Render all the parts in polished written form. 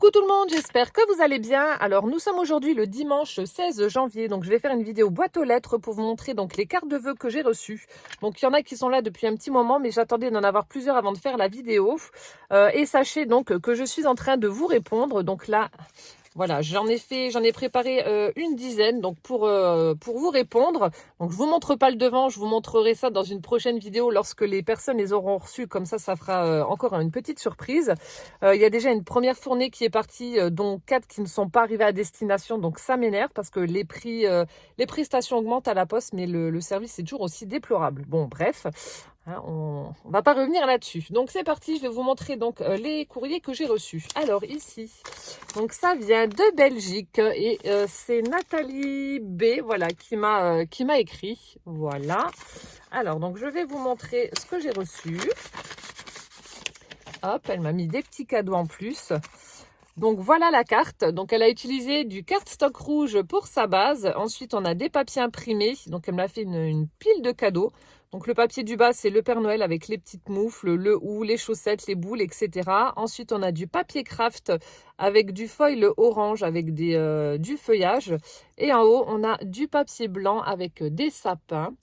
Coucou tout le monde, j'espère que vous allez bien. Alors nous sommes aujourd'hui le dimanche 16 janvier, donc je vais faire une vidéo boîte aux lettres pour vous montrer donc les cartes de vœux que j'ai reçues. Donc il y en a qui sont là depuis un petit moment, mais j'attendais d'en avoir plusieurs avant de faire la vidéo. Et sachez donc que je suis en train de vous répondre. Donc là, voilà, j'en ai préparé une dizaine donc pour vous répondre. Donc je vous montre pas le devant, je vous montrerai ça dans une prochaine vidéo lorsque les personnes les auront reçues. Comme ça fera encore une petite surprise. Il y a déjà une première fournée qui est partie, dont 4 qui ne sont pas arrivés à destination. Donc ça m'énerve parce que les prestations augmentent à la poste, mais le service est toujours aussi déplorable. Bon, bref. Hein, on va pas revenir là-dessus. Donc c'est parti, je vais vous montrer donc les courriers que j'ai reçus. Alors ici, donc ça vient de Belgique et c'est Nathalie B, voilà, qui m'a écrit. Voilà. Alors donc je vais vous montrer ce que j'ai reçu. Hop, elle m'a mis des petits cadeaux en plus. Donc voilà la carte. Donc elle a utilisé du cardstock rouge pour sa base. Ensuite on a des papiers imprimés. Donc elle m'a fait une pile de cadeaux. Donc le papier du bas c'est le Père Noël avec les petites moufles, le hou, les chaussettes, les boules, etc. Ensuite on a du papier craft avec du foil orange avec du feuillage. Et en haut on a du papier blanc avec des sapins.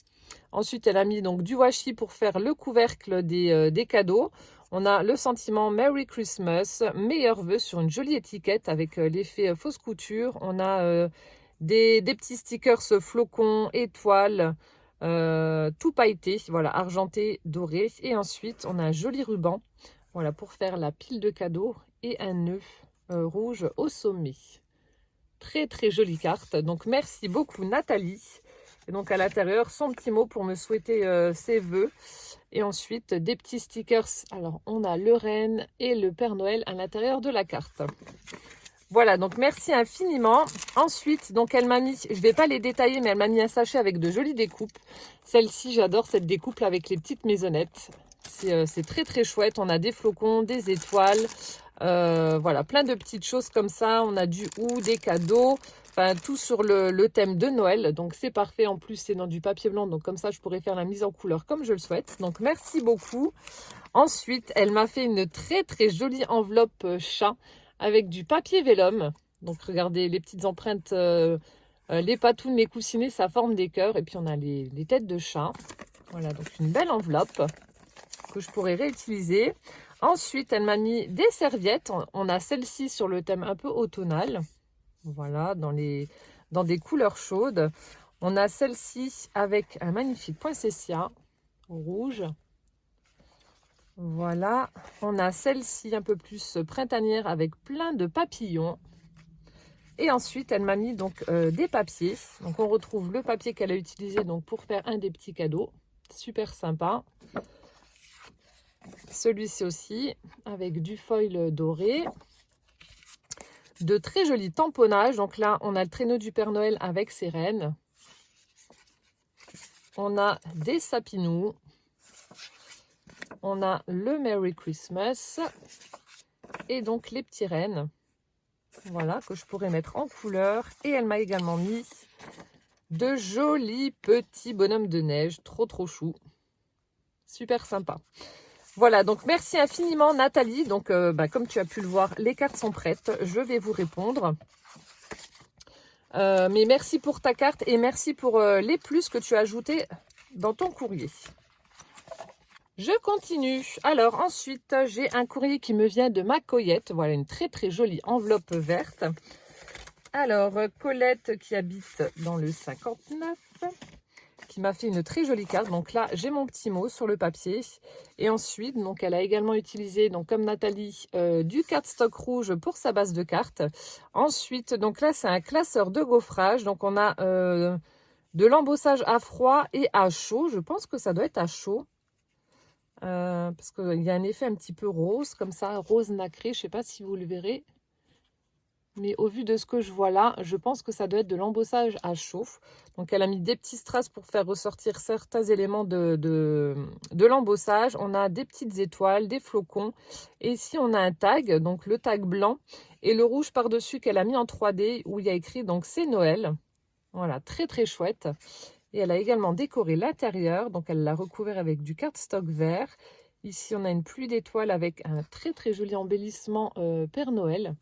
Ensuite elle a mis donc du washi pour faire le couvercle des cadeaux. On a le sentiment Merry Christmas, meilleurs vœux sur une jolie étiquette avec l'effet fausse couture. On a des petits stickers flocons, étoiles, tout pailleté, voilà, argenté, doré. Et ensuite, on a un joli ruban, voilà, pour faire la pile de cadeaux et un nœud rouge au sommet. Très, très jolie carte. Donc, merci beaucoup, Nathalie. Et donc, à l'intérieur, son petit mot pour me souhaiter ses vœux. Et ensuite, des petits stickers. Alors, on a le Renne et le Père Noël à l'intérieur de la carte. Voilà, donc merci infiniment. Ensuite, donc elle m'a mis, je ne vais pas les détailler, mais elle m'a mis un sachet avec de jolies découpes. Celle-ci, j'adore cette découpe là avec les petites maisonnettes. C'est très très chouette. On a des flocons, des étoiles. Voilà, plein de petites choses comme ça. On a du hou, des cadeaux. Enfin, tout sur le thème de Noël. Donc, c'est parfait. En plus, c'est dans du papier blanc. Donc, comme ça, je pourrais faire la mise en couleur comme je le souhaite. Donc, merci beaucoup. Ensuite, elle m'a fait une très, très jolie enveloppe chat avec du papier vélum. Donc, regardez les petites empreintes, les patounes, les coussinets, ça forme des cœurs. Et puis, on a les têtes de chat. Voilà, donc une belle enveloppe que je pourrais réutiliser. Ensuite, elle m'a mis des serviettes. On a celle-ci sur le thème un peu automnal. Voilà, dans des couleurs chaudes. On a celle-ci avec un magnifique poinsettia rouge. Voilà, on a celle-ci un peu plus printanière avec plein de papillons. Et ensuite, elle m'a mis donc des papiers. Donc, on retrouve le papier qu'elle a utilisé donc pour faire un des petits cadeaux. Super sympa. Celui-ci aussi avec du foil doré. De très jolis tamponnages. Donc là, on a le traîneau du Père Noël avec ses rennes. On a des sapinous. On a le Merry Christmas. Et donc les petits rennes. Voilà, que je pourrais mettre en couleur. Et elle m'a également mis de jolis petits bonhommes de neige. Trop, trop chou. Super sympa. Voilà, donc merci infiniment Nathalie. Donc comme tu as pu le voir, les cartes sont prêtes. Je vais vous répondre. Mais merci pour ta carte et merci pour les plus que tu as ajoutés dans ton courrier. Je continue. Alors ensuite, j'ai un courrier qui me vient de ma Coyette. Voilà, une très très jolie enveloppe verte. Alors, Colette qui habite dans le 59, qui m'a fait une très jolie carte. Donc là, j'ai mon petit mot sur le papier. Et ensuite, donc elle a également utilisé, donc comme Nathalie, du cardstock rouge pour sa base de cartes. Ensuite, donc là, c'est un classeur de gaufrage. Donc on a de l'embossage à froid et à chaud. Je pense que ça doit être à chaud. Parce qu'il y a un effet un petit peu rose, comme ça, rose nacré. Je ne sais pas si vous le verrez. Mais au vu de ce que je vois là, je pense que ça doit être de l'embossage à chauffe. Donc, elle a mis des petits strass pour faire ressortir certains éléments de l'embossage. On a des petites étoiles, des flocons. Et ici, on a un tag, donc le tag blanc. Et le rouge par-dessus qu'elle a mis en 3D où il y a écrit, donc c'est Noël. Voilà, très très chouette. Et elle a également décoré l'intérieur. Donc, elle l'a recouvert avec du cardstock vert. Ici, on a une pluie d'étoiles avec un très très joli embellissement Père Noël.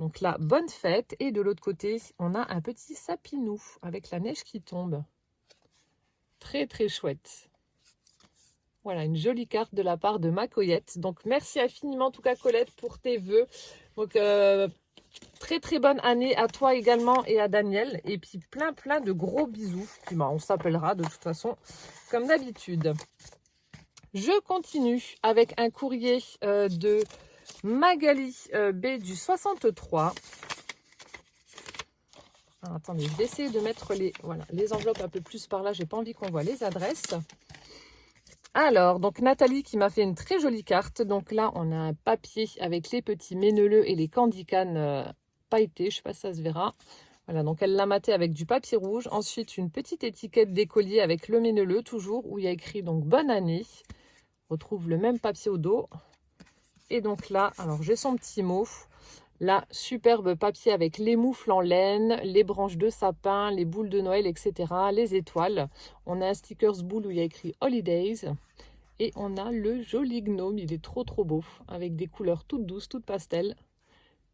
Donc là, bonne fête. Et de l'autre côté, on a un petit sapinou avec la neige qui tombe. Très, très chouette. Voilà, une jolie carte de la part de ma Coyette. Donc, merci infiniment, en tout cas, Colette, pour tes vœux. Donc, très, très bonne année à toi également et à Daniel. Et puis, plein, plein de gros bisous. Puis, on s'appellera de toute façon, comme d'habitude. Je continue avec un courrier de Magali B du 63. Alors, attendez, je vais essayer de mettre les enveloppes un peu plus par là. J'ai pas envie qu'on voit les adresses. Alors, donc Nathalie qui m'a fait une très jolie carte. Donc là, on a un papier avec les petits méneleux et les candy cannes pailletés. Je ne sais pas si ça se verra. Voilà, donc elle l'a maté avec du papier rouge. Ensuite, une petite étiquette d'écolier avec le méneleux, toujours, où il y a écrit donc bonne année. On retrouve le même papier au dos. Et donc là, alors j'ai son petit mot. Là, superbe papier avec les moufles en laine, les branches de sapin, les boules de Noël, etc. Les étoiles. On a un stickers boule où il y a écrit Holidays. Et on a le joli gnome. Il est trop, trop beau. Avec des couleurs toutes douces, toutes pastel.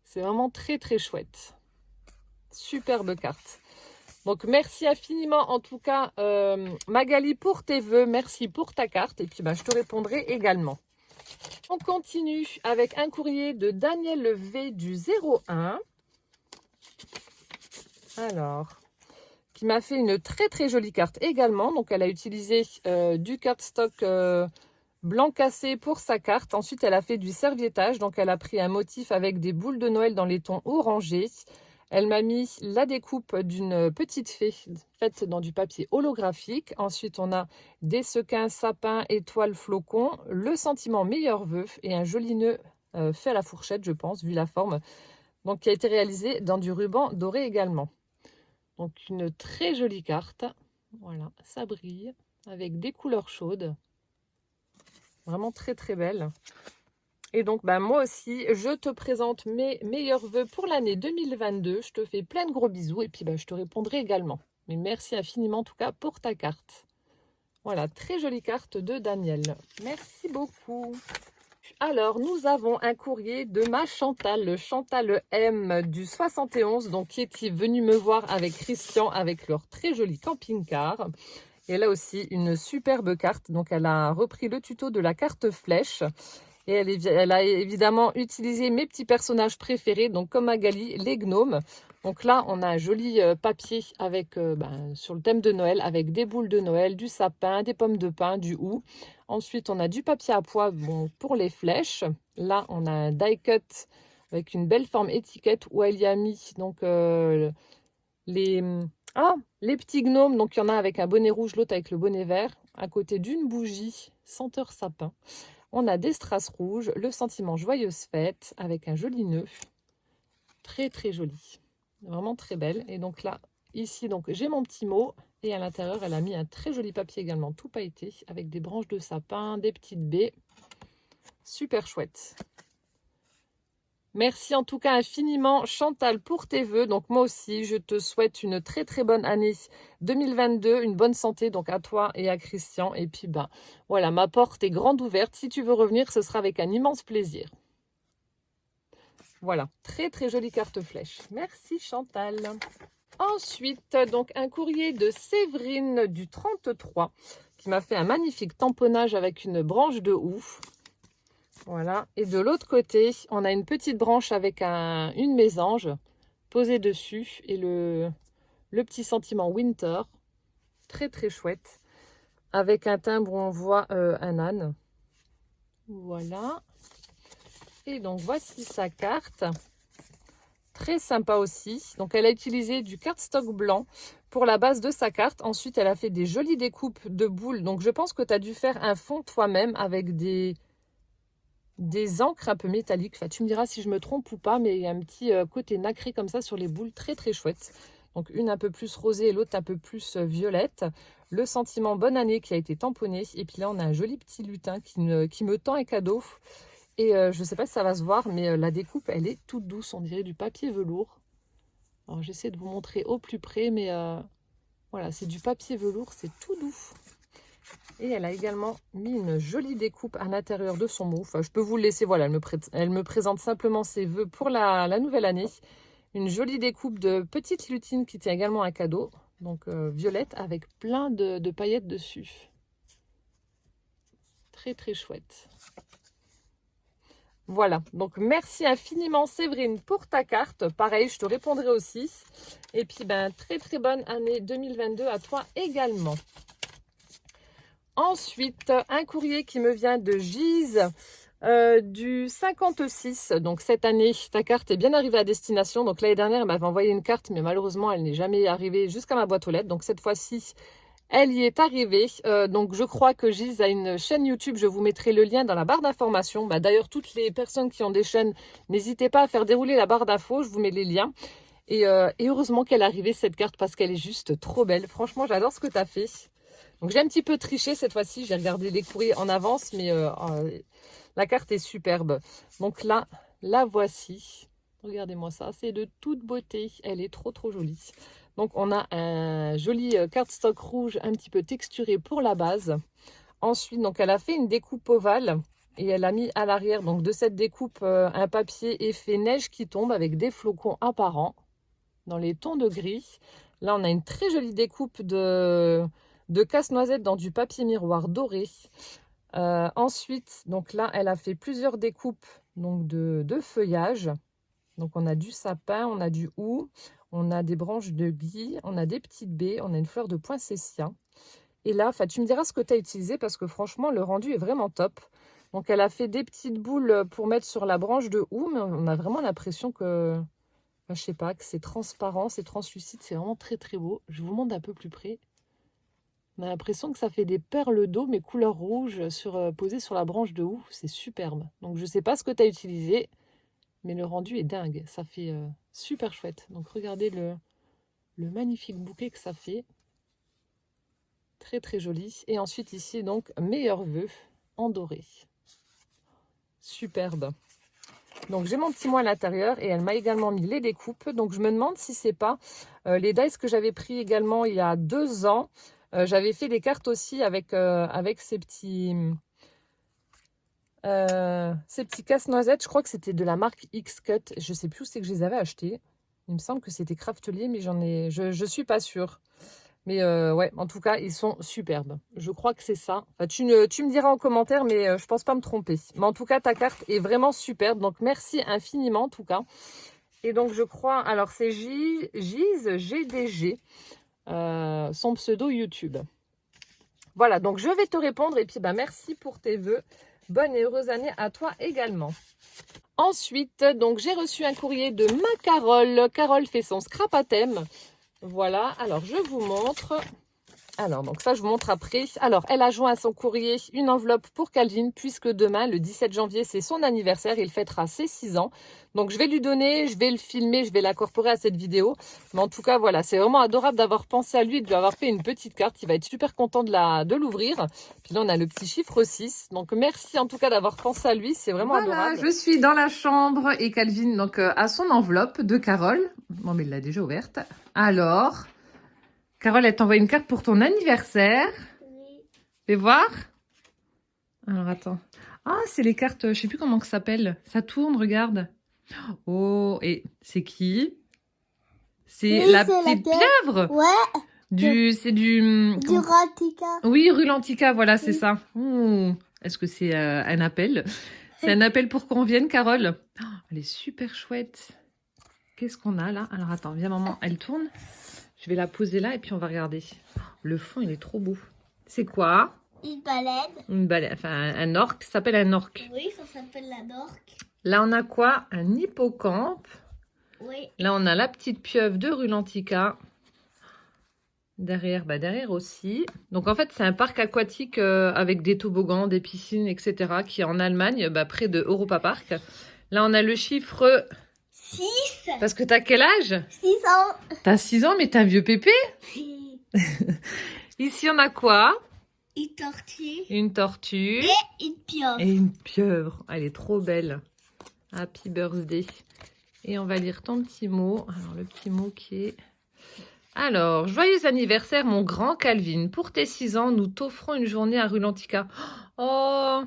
C'est vraiment très, très chouette. Superbe carte. Donc, merci infiniment, en tout cas, Magali, pour tes vœux. Merci pour ta carte. Et puis, je te répondrai également. On continue avec un courrier de Daniel V du 01. Alors, qui m'a fait une très très jolie carte également. Donc, elle a utilisé du cardstock blanc cassé pour sa carte. Ensuite, elle a fait du serviettage. Donc, elle a pris un motif avec des boules de Noël dans les tons orangés. Elle m'a mis la découpe d'une petite fée faite dans du papier holographique. Ensuite, on a des sequins, sapins, étoiles, flocons, le sentiment meilleur vœu et un joli nœud fait à la fourchette, je pense, vu la forme. Donc, qui a été réalisé dans du ruban doré également. Donc, une très jolie carte. Voilà, ça brille avec des couleurs chaudes. Vraiment très, très belle. Et donc, moi aussi, je te présente mes meilleurs vœux pour l'année 2022. Je te fais plein de gros bisous et puis je te répondrai également. Mais merci infiniment en tout cas pour ta carte. Voilà, très jolie carte de Daniel. Merci beaucoup. Alors, nous avons un courrier de ma Chantal, Chantal M du 71, donc qui est venue me voir avec Christian avec leur très joli camping-car. Et là aussi, une superbe carte. Donc, elle a repris le tuto de la carte flèche. Et elle a évidemment utilisé mes petits personnages préférés, donc comme Magali, les gnomes. Donc là, on a un joli papier avec, sur le thème de Noël, avec des boules de Noël, du sapin, des pommes de pin, du hou. Ensuite, on a du papier à pois pour les flèches. Là, on a un die cut avec une belle forme étiquette où elle y a mis donc, les petits gnomes. Donc, il y en a avec un bonnet rouge, l'autre avec le bonnet vert, à côté d'une bougie senteur sapin. On a des strass rouges, le sentiment joyeuse fête avec un joli nœud. Très, très joli. Vraiment très belle. Et donc là, ici, donc j'ai mon petit mot. Et à l'intérieur, elle a mis un très joli papier également, tout pailleté, avec des branches de sapin, des petites baies. Super chouette. Merci en tout cas infiniment Chantal pour tes vœux. Donc moi aussi, je te souhaite une très très bonne année 2022, une bonne santé donc à toi et à Christian. Et puis voilà, ma porte est grande ouverte. Si tu veux revenir, ce sera avec un immense plaisir. Voilà, très très jolie carte flèche. Merci Chantal. Ensuite, donc un courrier de Séverine du 33 qui m'a fait un magnifique tamponnage avec une branche de hou. Voilà, et de l'autre côté, on a une petite branche avec une mésange posée dessus et le petit sentiment winter, très très chouette, avec un timbre où on voit un âne. Voilà, et donc voici sa carte, très sympa aussi. Donc elle a utilisé du cardstock blanc pour la base de sa carte. Ensuite, elle a fait des jolies découpes de boules. Donc je pense que tu as dû faire un fond toi-même avec des encres un peu métalliques. Enfin, tu me diras si je me trompe ou pas, mais il y a un petit côté nacré comme ça sur les boules, très très chouette. Donc une un peu plus rosée et l'autre un peu plus violette. Le sentiment bonne année qui a été tamponné. Et puis là, on a un joli petit lutin qui me tend un cadeau. Et je ne sais pas si ça va se voir, mais la découpe, elle est toute douce. On dirait du papier velours. Alors j'essaie de vous montrer au plus près, mais voilà, c'est du papier velours, c'est tout doux. Et elle a également mis une jolie découpe à l'intérieur de son mot. Enfin, je peux vous le laisser. Voilà, elle me présente simplement ses vœux pour la nouvelle année. Une jolie découpe de petite lutine qui tient également un cadeau. Donc violette avec plein de paillettes dessus. Très très chouette. Voilà, donc merci infiniment Séverine pour ta carte. Pareil, je te répondrai aussi. Et puis, ben, très très bonne année 2022 à toi également. Ensuite, un courrier qui me vient de Gise du 56. Donc cette année, ta carte est bien arrivée à destination. Donc l'année dernière, elle m'avait envoyé une carte, mais malheureusement, elle n'est jamais arrivée jusqu'à ma boîte aux lettres. Donc cette fois-ci, elle y est arrivée. Donc je crois que Gise a une chaîne YouTube. Je vous mettrai le lien dans la barre d'information. Bah, d'ailleurs, toutes les personnes qui ont des chaînes, n'hésitez pas à faire dérouler la barre d'infos. Je vous mets les liens. Et heureusement qu'elle est arrivée cette carte parce qu'elle est juste trop belle. Franchement, j'adore ce que tu as fait. Donc j'ai un petit peu triché cette fois-ci. J'ai regardé les courriers en avance, mais la carte est superbe. Donc là, la voici. Regardez-moi ça. C'est de toute beauté. Elle est trop trop jolie. Donc, on a un joli cardstock rouge un petit peu texturé pour la base. Ensuite, donc, elle a fait une découpe ovale et elle a mis à l'arrière donc de cette découpe un papier effet neige qui tombe avec des flocons apparents dans les tons de gris. Là, on a une très jolie découpe de casse-noisette dans du papier miroir doré. Ensuite, donc là, elle a fait plusieurs découpes donc de feuillage. Donc, on a du sapin, on a du hou. On a des branches de gui, on a des petites baies, on a une fleur de poinsettia. Et là, tu me diras ce que tu as utilisé parce que franchement, le rendu est vraiment top. Donc, elle a fait des petites boules pour mettre sur la branche de houx, mais on a vraiment l'impression que, je sais pas, que c'est transparent, c'est translucide, c'est vraiment très très beau. Je vous montre d'un peu plus près. On a l'impression que ça fait des perles d'eau, mais couleur rouge, posées sur la branche de houx. C'est superbe. Donc, je sais pas ce que tu as utilisé. Mais le rendu est dingue, ça fait super chouette. Donc regardez le magnifique bouquet que ça fait. Très très joli. Et ensuite ici donc meilleurs vœux en doré. Superbe. Donc j'ai mon petit mot à l'intérieur et elle m'a également mis les découpes. Donc je me demande si c'est pas les dice que j'avais pris également il y a 2 ans. J'avais fait des cartes aussi avec ces petits... ces petits casse-noisettes, je crois que c'était de la marque X-Cut. Je sais plus où c'est que je les avais achetés. Il me semble que c'était Craftelier, mais je suis pas sûre. Mais ouais, en tout cas, ils sont superbes. Je crois que c'est ça. Enfin, tu me diras en commentaire, mais je pense pas me tromper. Mais en tout cas, ta carte est vraiment superbe. Donc, merci infiniment, en tout cas. Et donc, je crois... Alors, c'est Gise GDG, son pseudo YouTube. Voilà, donc je vais te répondre. Et puis, bah, merci pour tes vœux. Bonne et heureuse année à toi également. Ensuite, donc j'ai reçu un courrier de ma Carole. Carole fait son scrap à thème. Voilà, alors je vous montre. Alors, donc ça, je vous montre après. Alors, elle a joint à son courrier une enveloppe pour Calvin, puisque demain, le 17 janvier, c'est son anniversaire. Il fêtera ses 6 ans. Donc, je vais lui donner, je vais le filmer, je vais l'incorporer à cette vidéo. Mais en tout cas, voilà, c'est vraiment adorable d'avoir pensé à lui et de lui avoir fait une petite carte. Il va être super content de l'ouvrir. Puis là, on a le petit chiffre 6. Donc, merci en tout cas d'avoir pensé à lui. C'est vraiment adorable. Je suis dans la chambre et Calvin donc, a son enveloppe de Carole. Bon, mais il l'a déjà ouverte. Alors... Carole, elle t'envoie une carte pour ton anniversaire. Oui. Fais voir. Alors, attends. Ah, c'est les cartes, je sais plus comment ça s'appelle. Ça tourne, regarde. Oh, et c'est qui? C'est la petite pieuvre. Ouais. C'est du... Rulantica. Oui, Rulantica, voilà, c'est ça. Oh, est-ce que c'est un appel? C'est un appel pour qu'on vienne, Carole. Oh, elle est super chouette. Qu'est-ce qu'on a là? Alors, attends, viens, maman, elle tourne. Je vais la poser là et puis on va regarder. Le fond, il est trop beau. C'est quoi? Une baleine. Une baleine, enfin un orque, ça s'appelle un orque. Oui, ça s'appelle la orque. Là, on a quoi? Un hippocampe. Oui. Là, on a la petite pieuvre de Rulantica. Derrière, bah derrière aussi. Donc, en fait, c'est un parc aquatique avec des toboggans, des piscines, etc. qui est en Allemagne, bah, près de Europa Park. Là, on a le chiffre... 6. Parce que t'as quel âge? 6 ans. T'as 6 ans, mais t'es un vieux pépé. Ici, on a quoi? Une tortue. Une tortue. Et une pieuvre. Et une pieuvre. Elle est trop belle. Happy birthday. Et on va lire ton petit mot. Alors, le petit mot qui est... Alors, joyeux anniversaire, mon grand Calvin. Pour tes 6 ans, nous t'offrons une journée à Rulantica. Oh,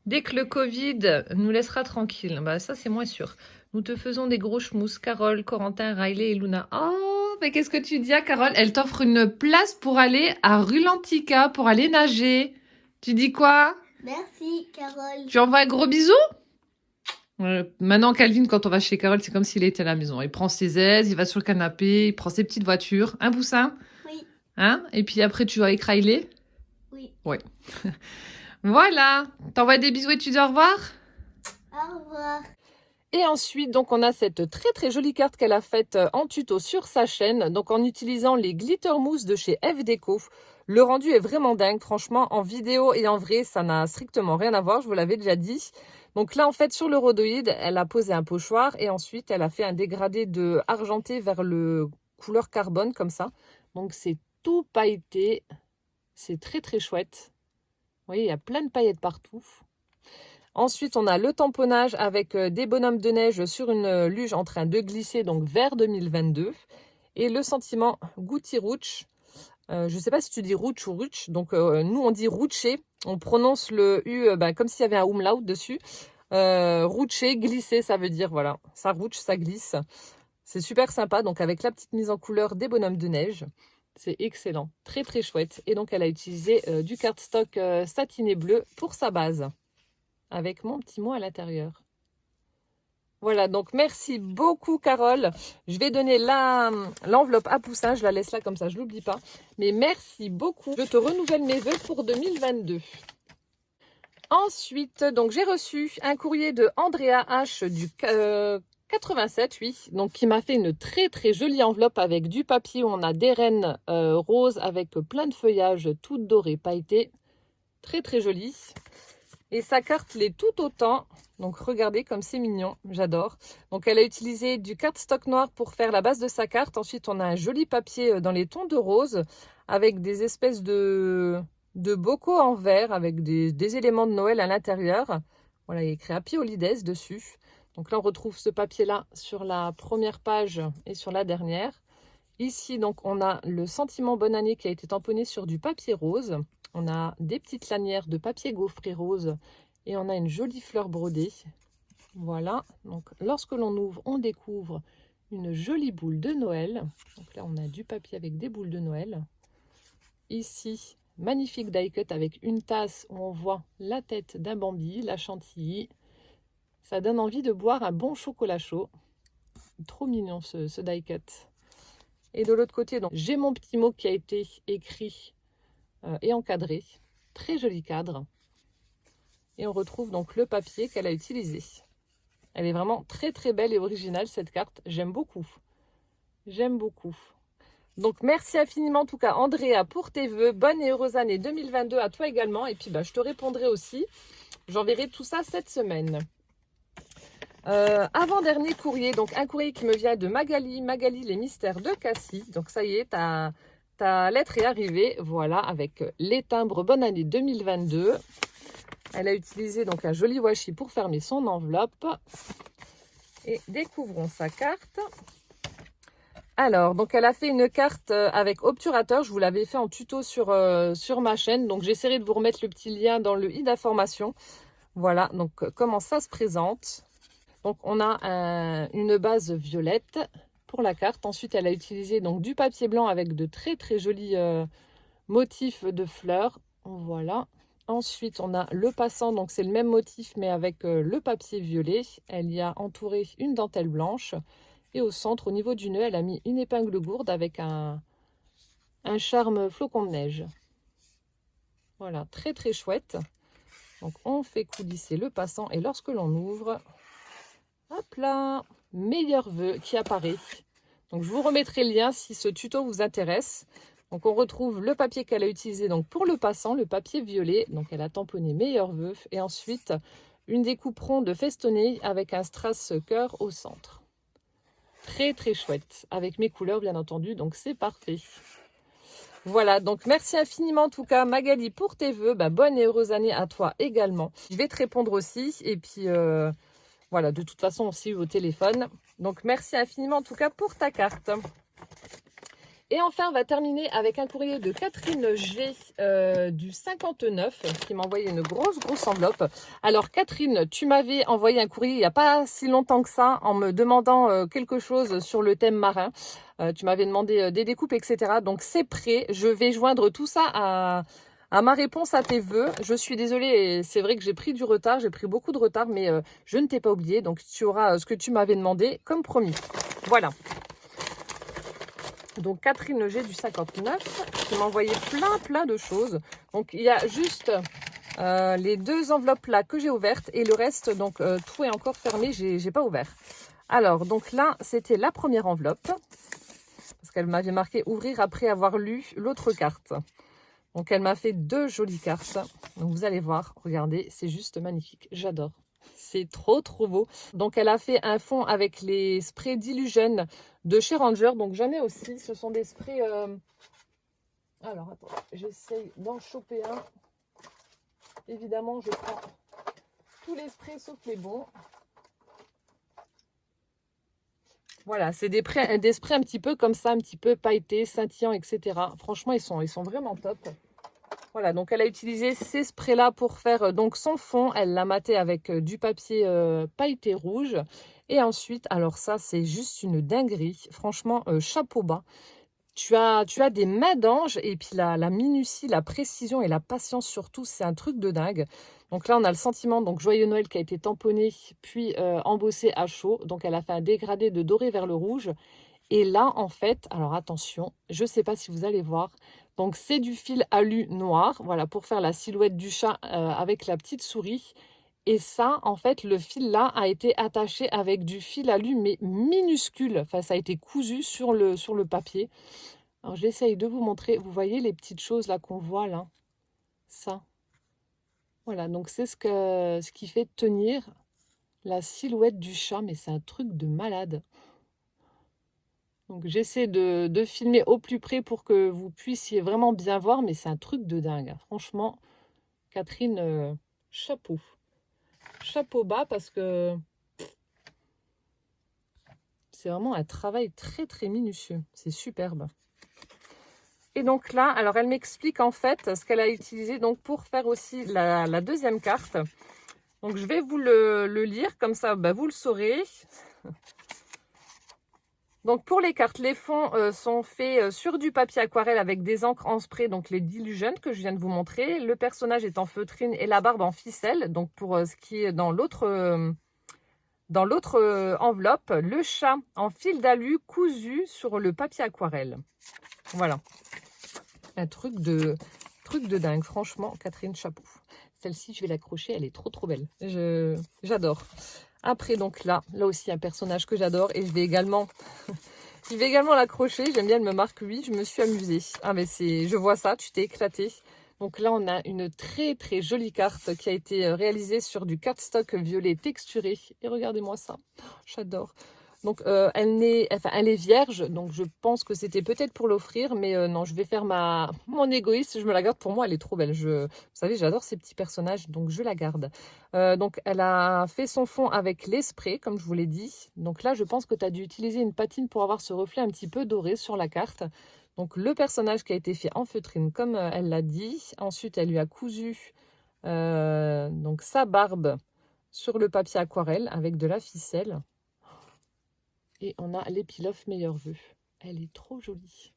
dès que le Covid nous laissera tranquille. Bah, ça, c'est moins sûr. Nous te faisons des gros schmous. Carole, Corentin, Riley et Luna. Oh, mais qu'est-ce que tu dis à Carole? Elle t'offre une place pour aller à Rulantica, pour aller nager. Tu dis quoi? Merci, Carole. Tu envoies un gros bisou? Maintenant, Calvin, quand on va chez Carole, c'est comme s'il était à la maison. Il prend ses aises, il va sur le canapé, il prend ses petites voitures. Un Poussin? Oui. Hein? Et puis après, tu vas avec Riley? Oui. Ouais. Voilà. T'envoies des bisous et tu dis au revoir? Au revoir. Et ensuite, donc, on a cette très très jolie carte qu'elle a faite en tuto sur sa chaîne, donc en utilisant les glitter mousse de chez F Déco. Le rendu est vraiment dingue, franchement, en vidéo et en vrai, ça n'a strictement rien à voir, je vous l'avais déjà dit. Donc là, en fait, sur le rhodoïde, elle a posé un pochoir et ensuite, elle a fait un dégradé de argenté vers le couleur carbone, comme ça. Donc, c'est tout pailleté, c'est très très chouette. Vous voyez, il y a plein de paillettes partout. Ensuite, on a le tamponnage avec des bonhommes de neige sur une luge en train de glisser, donc vers 2022. Et le sentiment Goutti Rouch. Je ne sais pas si tu dis Rouch ou Ruch. Donc, nous, on dit Rouché. On prononce le U comme s'il y avait un umlaut dessus. Rouché, glisser, ça veut dire, voilà, ça rouche, ça glisse. C'est super sympa. Donc, avec la petite mise en couleur des bonhommes de neige. C'est excellent. Très, très chouette. Et donc, elle a utilisé du cardstock satiné bleu pour sa base, avec mon petit mot à l'intérieur. Voilà, donc merci beaucoup Carole. Je vais donner l'enveloppe à Poussin, je la laisse là comme ça, je l'oublie pas. Mais merci beaucoup. Je te renouvelle mes vœux pour 2022. Ensuite, donc j'ai reçu un courrier de Andrea H du 87, oui, donc qui m'a fait une très très jolie enveloppe avec du papier où on a des rennes roses avec plein de feuillages toutes dorées, pailletées. Très très jolie. Et sa carte l'est tout autant. Donc regardez comme c'est mignon, j'adore. Donc elle a utilisé du cardstock noir pour faire la base de sa carte. Ensuite on a un joli papier dans les tons de rose avec des espèces de bocaux en verre avec des éléments de Noël à l'intérieur. Voilà, il est écrit Happy Holidays dessus. Donc là on retrouve ce papier là sur la première page et sur la dernière. Ici donc on a le sentiment bonne année qui a été tamponné sur du papier rose. On a des petites lanières de papier gaufré rose et on a une jolie fleur brodée. Voilà, donc lorsque l'on ouvre, on découvre une jolie boule de Noël. Donc là, on a du papier avec des boules de Noël. Ici, magnifique die cut avec une tasse où on voit la tête d'un Bambi, la chantilly. Ça donne envie de boire un bon chocolat chaud. Trop mignon ce die cut. Et de l'autre côté, donc j'ai mon petit mot qui a été écrit et encadré. Très joli cadre. Et on retrouve donc le papier qu'elle a utilisé. Elle est vraiment très très belle et originale cette carte. J'aime beaucoup. J'aime beaucoup. Donc merci infiniment en tout cas Andrea pour tes vœux. Bonne et heureuse année 2022 à toi également. Et puis je te répondrai aussi. J'enverrai tout ça cette semaine. Avant-dernier courrier, donc un courrier qui me vient de Magali. Magali, les mystères de Cassie. Donc ça y est, ta lettre est arrivée. Voilà, avec les timbres bonne année 2022. Elle a utilisé donc un joli washi pour fermer son enveloppe. Et découvrons sa carte. Alors, donc elle a fait une carte avec obturateur. Je vous l'avais fait en tuto sur ma chaîne. Donc j'essaierai de vous remettre le petit lien dans le i d'information. Voilà, donc comment ça se présente. Donc on a une base violette pour la carte. Ensuite, elle a utilisé donc du papier blanc avec de très très jolis motifs de fleurs. Voilà. Ensuite, on a le passant, donc c'est le même motif, mais avec le papier violet. Elle y a entouré une dentelle blanche. Et au centre, au niveau du nœud, elle a mis une épingle gourde avec un charme flocon de neige. Voilà, très très chouette. Donc, on fait coulisser le passant et lorsque l'on ouvre, hop là, meilleur vœu qui apparaît. Donc, je vous remettrai le lien si ce tuto vous intéresse. Donc, on retrouve le papier qu'elle a utilisé donc pour le passant, le papier violet. Donc, elle a tamponné meilleur vœu. Et ensuite, une découpe ronde festonnée avec un strass cœur au centre. Très, très chouette. Avec mes couleurs, bien entendu. Donc, c'est parfait. Voilà. Donc, merci infiniment, en tout cas, Magali, pour tes vœux. Bonne et heureuse année à toi également. Je vais te répondre aussi. Et puis, voilà. De toute façon, aussi au téléphone. Donc, merci infiniment, en tout cas, pour ta carte. Et enfin, on va terminer avec un courrier de Catherine G du 59 qui m'a envoyé une grosse enveloppe. Alors Catherine, tu m'avais envoyé un courrier il n'y a pas si longtemps que ça en me demandant quelque chose sur le thème marin. Tu m'avais demandé des découpes, etc. Donc c'est prêt. Je vais joindre tout ça à ma réponse à tes vœux. Je suis désolée, c'est vrai que j'ai pris du retard, j'ai pris beaucoup de retard, mais je ne t'ai pas oublié. Donc tu auras ce que tu m'avais demandé comme promis. Voilà. Donc Catherine G du 59 qui m'a envoyé plein de choses. Donc il y a juste les 2 enveloppes là que j'ai ouvertes et le reste, donc tout est encore fermé, j'ai pas ouvert. Alors donc là c'était la première enveloppe parce qu'elle m'avait marqué ouvrir après avoir lu l'autre carte. Donc elle m'a fait 2 jolies cartes. Donc vous allez voir, regardez, c'est juste magnifique, j'adore. C'est trop beau. Donc elle a fait un fond avec les sprays d'Illusion de chez Ranger. Donc j'en ai aussi. Ce sont des sprays. Alors attends, j'essaye d'en choper un. Évidemment, je prends tous les sprays sauf les bons. Voilà, c'est des sprays un petit peu comme ça, un petit peu pailletés, scintillants, etc. Franchement, ils sont vraiment top. Voilà, donc elle a utilisé ces sprays-là pour faire donc son fond. Elle l'a maté avec du papier pailleté rouge. Et ensuite, alors ça, c'est juste une dinguerie. Franchement, chapeau bas. Tu as des mains d'ange et puis la minutie, la précision et la patience surtout, c'est un truc de dingue. Donc là, on a le sentiment, donc Joyeux Noël qui a été tamponné puis embossé à chaud. Donc elle a fait un dégradé de doré vers le rouge. Et là, en fait, alors attention, je ne sais pas si vous allez voir. Donc, c'est du fil alu noir, voilà, pour faire la silhouette du chat avec la petite souris. Et ça, en fait, le fil là a été attaché avec du fil alu, mais minuscule. Enfin, ça a été cousu sur le papier. Alors, j'essaye de vous montrer. Vous voyez les petites choses là qu'on voit là? Ça. Voilà, donc c'est ce qui fait tenir la silhouette du chat, mais c'est un truc de malade. Donc j'essaie de filmer au plus près pour que vous puissiez vraiment bien voir, mais c'est un truc de dingue. Franchement, Catherine, chapeau. Chapeau bas parce que c'est vraiment un travail très minutieux. C'est superbe. Et donc là, alors elle m'explique en fait ce qu'elle a utilisé donc pour faire aussi la deuxième carte. Donc je vais vous le lire, comme ça bah, vous le saurez. Donc pour les cartes, les fonds sont faits sur du papier aquarelle avec des encres en spray, donc les D'Illusion que je viens de vous montrer. Le personnage est en feutrine et la barbe en ficelle. Donc pour ce qui est dans l'autre enveloppe, le chat en fil d'alu cousu sur le papier aquarelle. Voilà. Un truc de dingue, franchement, Catherine, chapeau. Celle-ci, je vais l'accrocher, elle est trop belle. J'adore. Après, donc là aussi, un personnage que j'adore et je vais également l'accrocher. J'aime bien, elle me marque 8. Je me suis amusée. Ah, mais je vois ça, tu t'es éclaté. Donc là, on a une très jolie carte qui a été réalisée sur du cardstock violet texturé. Et regardez-moi ça, j'adore. Donc elle est vierge, donc je pense que c'était peut-être pour l'offrir, mais non, je vais faire mon égoïste, je me la garde pour moi, elle est trop belle. Vous savez, j'adore ces petits personnages, donc je la garde. Donc elle a fait son fond avec les sprays, comme je vous l'ai dit. Donc là, je pense que tu as dû utiliser une patine pour avoir ce reflet un petit peu doré sur la carte. Donc le personnage qui a été fait en feutrine, comme elle l'a dit. Ensuite, elle lui a cousu donc sa barbe sur le papier aquarelle avec de la ficelle. Et on a l'épilogue meilleurs vœux. Elle est trop jolie.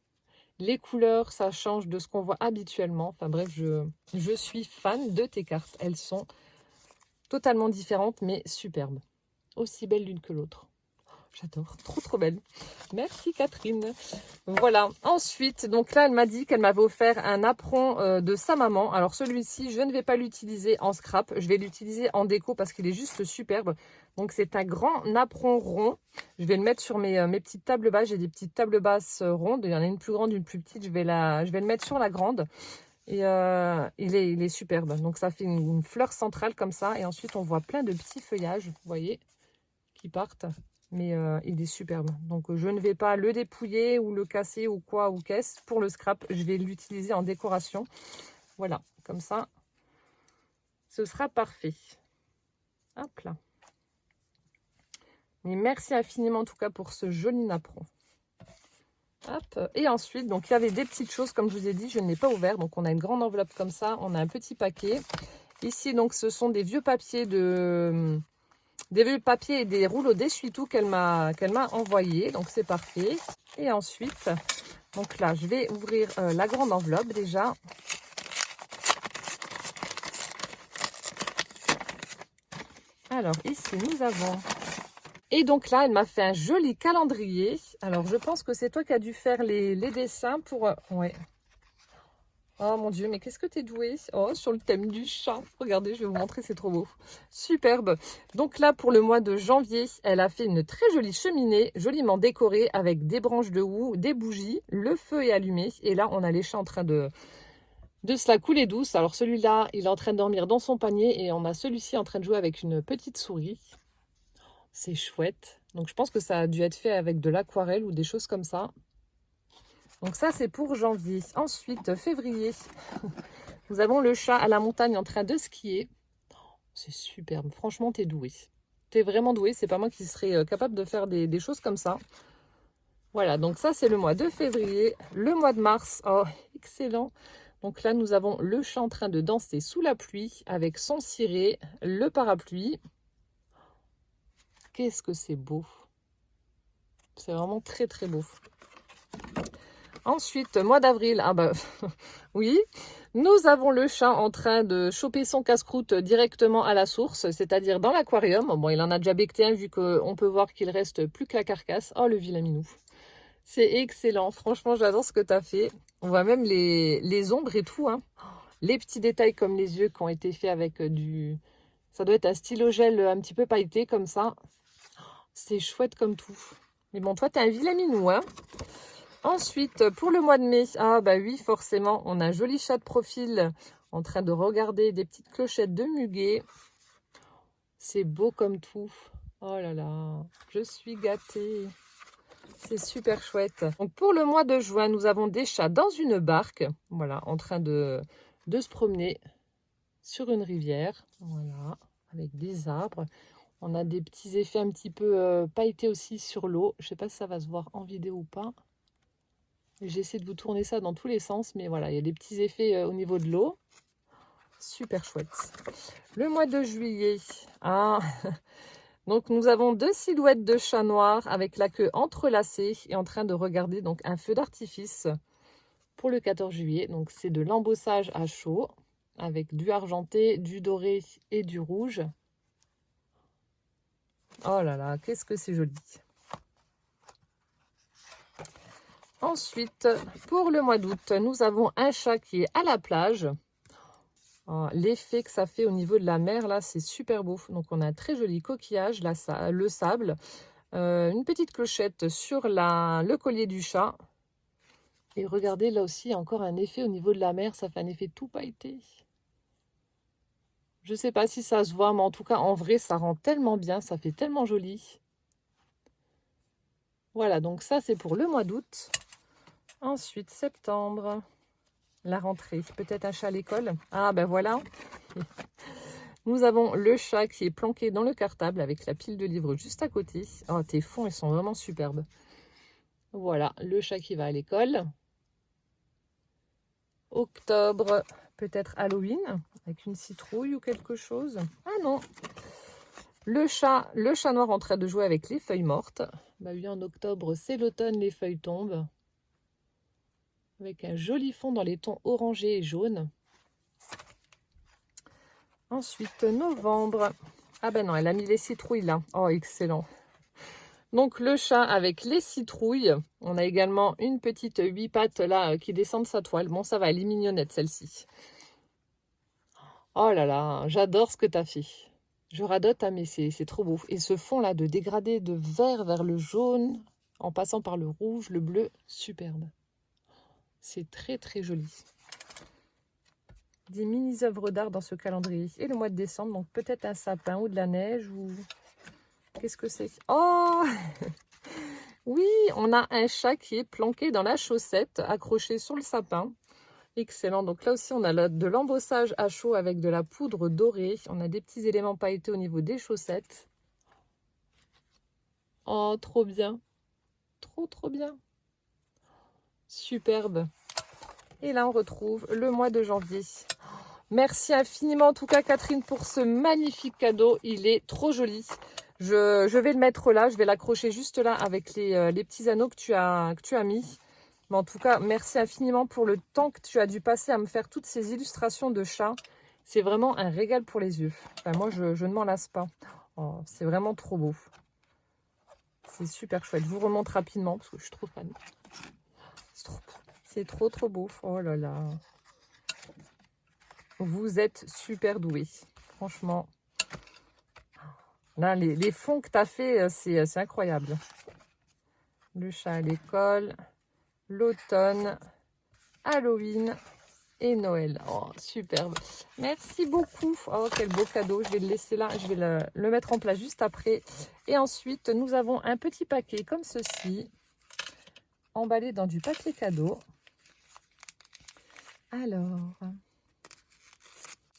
Les couleurs, ça change de ce qu'on voit habituellement. Enfin bref, je suis fan de tes cartes. Elles sont totalement différentes, mais superbes. Aussi belles l'une que l'autre. J'adore, trop belle. Merci Catherine. Voilà, ensuite, donc là, elle m'a dit qu'elle m'avait offert un apron de sa maman. Alors celui-ci, je ne vais pas l'utiliser en scrap, je vais l'utiliser en déco parce qu'il est juste superbe. Donc c'est un grand apron rond. Je vais le mettre sur mes petites tables basses. J'ai des petites tables basses rondes. Il y en a une plus grande, une plus petite. Je vais le mettre sur la grande. Et il est superbe. Donc ça fait une fleur centrale comme ça. Et ensuite, on voit plein de petits feuillages, vous voyez, qui partent. Mais il est superbe. Donc je ne vais pas le dépouiller ou le casser ou quoi ou qu'est-ce pour le scrap. Je vais l'utiliser en décoration. Voilà, comme ça, ce sera parfait. Hop là. Mais merci infiniment en tout cas pour ce joli napperon. Hop. Et ensuite, donc il y avait des petites choses, comme je vous ai dit, je ne l'ai pas ouvert. Donc on a une grande enveloppe comme ça, on a un petit paquet. Ici, donc ce sont des vieux papiers et des rouleaux d'essuie-tout qu'elle m'a envoyé. Donc c'est parfait. Et ensuite, donc là, je vais ouvrir la grande enveloppe déjà. Alors ici, nous avons... Et donc là, elle m'a fait un joli calendrier. Alors, je pense que c'est toi qui as dû faire les dessins pour... Ouais. Oh mon Dieu, mais qu'est-ce que tu es douée. Oh, sur le thème du chat. Regardez, je vais vous montrer, c'est trop beau. Superbe. Donc là, pour le mois de janvier, elle a fait une très jolie cheminée, joliment décorée avec des branches de houx, des bougies. Le feu est allumé. Et là, on a les chats en train de se la couler douce. Alors celui-là, il est en train de dormir dans son panier. Et on a celui-ci en train de jouer avec une petite souris. C'est chouette. Donc, je pense que ça a dû être fait avec de l'aquarelle ou des choses comme ça. Donc, ça, c'est pour janvier. Ensuite, février, nous avons le chat à la montagne en train de skier. C'est superbe. Franchement, t'es doué. T'es vraiment doué. C'est pas moi qui serais capable de faire des choses comme ça. Voilà, donc ça, c'est le mois de février. Le mois de mars, oh, excellent. Donc là, nous avons le chat en train de danser sous la pluie avec son ciré, le parapluie. Qu'est-ce que c'est beau. C'est vraiment très très beau. Ensuite, mois d'avril, ah bah oui, nous avons le chat en train de choper son casse-croûte directement à la source, c'est-à-dire dans l'aquarium. Bon, il en a déjà becté un vu qu'on peut voir qu'il reste plus que la carcasse. Oh, le vilain minou. C'est excellent, franchement, j'adore ce que tu as fait. On voit même les ombres et tout, hein. Les petits détails comme les yeux qui ont été faits avec du... Ça doit être un stylo gel un petit peu pailleté comme ça. C'est chouette comme tout. Mais bon, toi, t'es un vilain minou, hein. Ensuite, pour le mois de mai, ah bah oui, forcément, on a un joli chat de profil en train de regarder des petites clochettes de muguet. C'est beau comme tout. Oh là là, je suis gâtée. C'est super chouette. Donc pour le mois de juin, nous avons des chats dans une barque. Voilà, en train de se promener sur une rivière. Voilà, avec des arbres. On a des petits effets un petit peu pailletés aussi sur l'eau. Je ne sais pas si ça va se voir en vidéo ou pas. J'essaie de vous tourner ça dans tous les sens. Mais voilà, il y a des petits effets au niveau de l'eau. Super chouette. Le mois de juillet. Ah, donc nous avons deux silhouettes de chats noirs avec la queue entrelacée et en train de regarder donc un feu d'artifice pour le 14 juillet. Donc c'est de l'embossage à chaud avec du argenté, du doré et du rouge. Oh là là, qu'est-ce que c'est joli. Ensuite, pour le mois d'août, nous avons un chat qui est à la plage. Oh, l'effet que ça fait au niveau de la mer, là, c'est super beau. Donc, on a un très joli coquillage, là, le sable. Une petite clochette sur le collier du chat. Et regardez, là aussi, il y a encore un effet au niveau de la mer. Ça fait un effet tout pailleté. Je ne sais pas si ça se voit, mais en tout cas, en vrai, ça rend tellement bien. Ça fait tellement joli. Voilà, donc ça, c'est pour le mois d'août. Ensuite, septembre, la rentrée. Peut-être un chat à l'école. Ah, ben voilà. Nous avons le chat qui est planqué dans le cartable avec la pile de livres juste à côté. Oh, tes fonds, ils sont vraiment superbes. Voilà, le chat qui va à l'école. Octobre, peut-être Halloween, avec une citrouille ou quelque chose. Ah non, le chat noir en train de jouer avec les feuilles mortes. Bah oui, en octobre, c'est l'automne, les feuilles tombent. Avec un joli fond dans les tons orangés et jaunes. Ensuite, novembre. Ah ben non, elle a mis les citrouilles là. Oh, excellent. Donc, le chat avec les citrouilles. On a également une petite 8 pattes là qui descend de sa toile. Bon, ça va, elle est mignonnette celle-ci. Oh là là, j'adore ce que tu as fait. Je radote, hein, mais c'est trop beau. Et ce fond là de dégradé de vert vers le jaune, en passant par le rouge, le bleu, superbe. C'est très très joli. Des mini-œuvres d'art dans ce calendrier. Et le mois de décembre, donc peut-être un sapin ou de la neige ou... Qu'est-ce que c'est? Oh oui, on a un chat qui est planqué dans la chaussette, accroché sur le sapin. Excellent. Donc là aussi, on a de l'embossage à chaud avec de la poudre dorée. On a des petits éléments pailletés au niveau des chaussettes. Oh, trop bien. Trop, trop bien. Superbe. Et là, on retrouve le mois de janvier. Merci infiniment en tout cas Catherine pour ce magnifique cadeau. Il est trop joli. Je vais le mettre là. Je vais l'accrocher juste là avec les petits anneaux que tu as mis. Mais en tout cas, merci infiniment pour le temps que tu as dû passer à me faire toutes ces illustrations de chats. C'est vraiment un régal pour les yeux. Enfin, moi, je ne m'en lasse pas. Oh, c'est vraiment trop beau. C'est super chouette. Je vous remonte rapidement parce que je suis trop fan. C'est trop beau. Oh là là. Vous êtes super doués. Franchement. Là, les fonds que tu as fait, c'est incroyable. Le chat à l'école, l'automne, Halloween et Noël. Oh, superbe. Merci beaucoup. Oh, quel beau cadeau. Je vais le laisser là. Je vais le mettre en place juste après. Et ensuite, nous avons un petit paquet comme ceci, emballé dans du papier cadeau. Alors,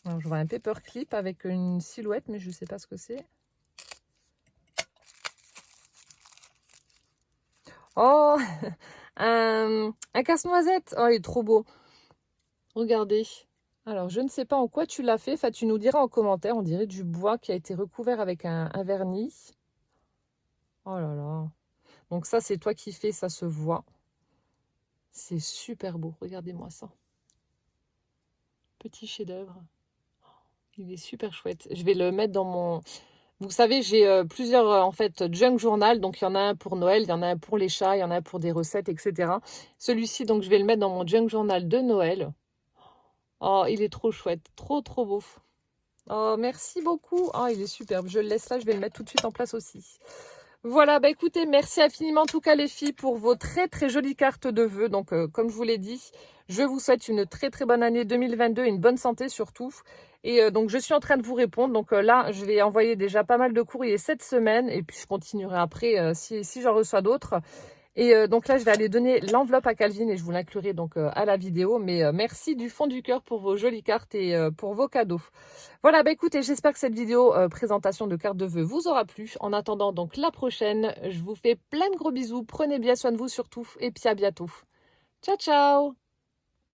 je vois un paperclip avec une silhouette, mais je ne sais pas ce que c'est. Oh, un casse-noisette. Oh, il est trop beau. Regardez. Alors, je ne sais pas en quoi tu l'as fait. Enfin, tu nous diras en commentaire. On dirait du bois qui a été recouvert avec un vernis. Oh là là. Donc ça, c'est toi qui fais, ça se voit. C'est super beau. Regardez-moi ça. Petit chef-d'œuvre. Il est super chouette. Je vais le mettre dans mon... Vous savez, j'ai plusieurs, en fait, junk journal. Donc, il y en a un pour Noël, il y en a un pour les chats, il y en a un pour des recettes, etc. Celui-ci, donc, je vais le mettre dans mon junk journal de Noël. Oh, il est trop chouette. Trop beau. Oh, merci beaucoup. Oh, il est superbe. Je le laisse là. Je vais le mettre tout de suite en place aussi. Voilà, bah écoutez, merci infiniment en tout cas les filles pour vos très jolies cartes de vœux. Donc comme je vous l'ai dit, je vous souhaite une très bonne année 2022 et une bonne santé surtout. Et donc je suis en train de vous répondre. Donc là, je vais envoyer déjà pas mal de courriers cette semaine et puis je continuerai après si j'en reçois d'autres. Et donc là, je vais aller donner l'enveloppe à Calvin et je vous l'inclurai donc à la vidéo. Mais merci du fond du cœur pour vos jolies cartes et pour vos cadeaux. Voilà, bah écoutez, j'espère que cette vidéo présentation de cartes de vœux vous aura plu. En attendant donc la prochaine, je vous fais plein de gros bisous. Prenez bien soin de vous surtout et puis à bientôt. Ciao, ciao!